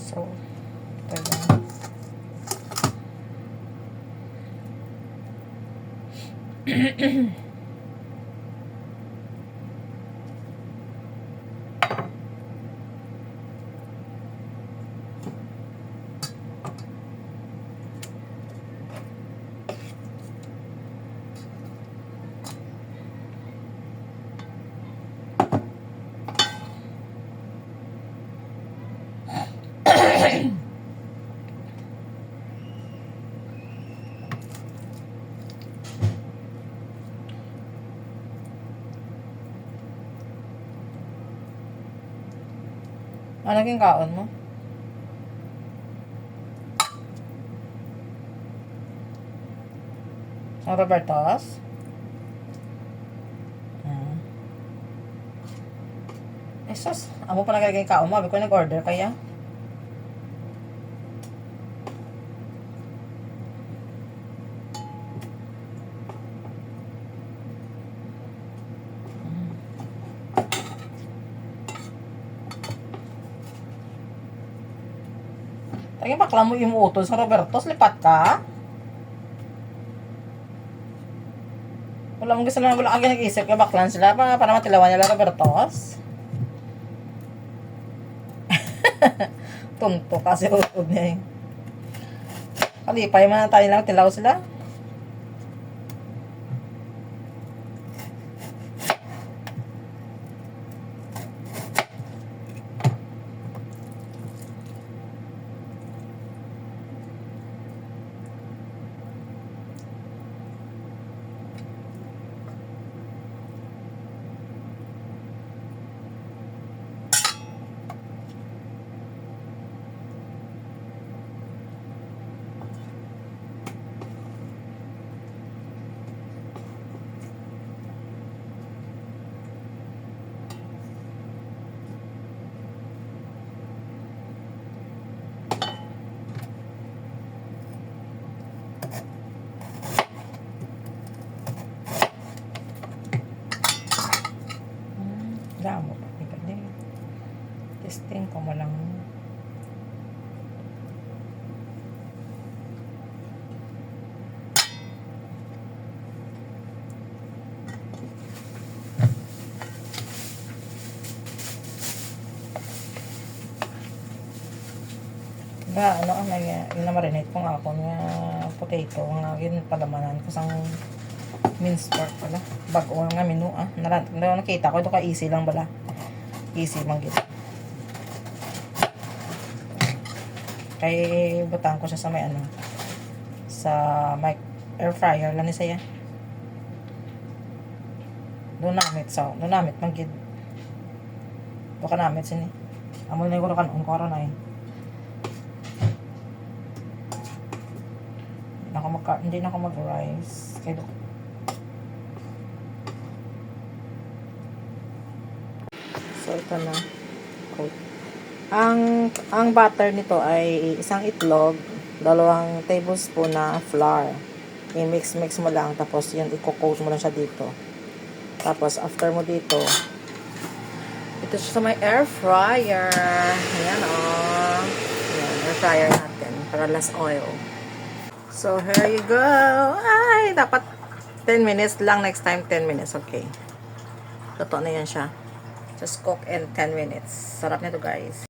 So, ito lang. Ano naging kaon mo? Ang Robertos? Esos, amo pa nagagay kaon mo. Abi ko nag-order kaya. Tagay bakla mo yung utol sa Robertos. Lipat ka? Wala mong gusto na wala kang nag-isip kaya baklan sila para matilawan nila Robertos. Tunto kasi utod niya eh. Kalipay man tayo lang tilaw sila. Damo pa ni testing ko mo lang. Ba ano ang na-marinate ko nga ako nga potato nga gin palamanan ko sang minced pork pala. Bago nga menu nakita ko ito ka easy lang bala. Easy man gid. Kay butang ko siya sa may sa mic air fryer lang ni saya. Doon namit man gid. Baka namit sini. Amo na ko kanon ko ron ay. Hindi na ako mag-rice. Kaya so, ito na. Ang butter nito ay isang itlog, 2 tablespoon na flour. I-mix mo lang. Tapos, yun, i-coat mo lang siya dito. Tapos, after mo dito, ito siya sa may air fryer. Ayan, oh. Ayan, air fryer natin. Para less oil. So, here you go. Ay, dapat 10 minutes lang. Next time, 10 minutes. Okay. Totoo na yan siya. Just cook in 10 minutes. Sarap nito, guys.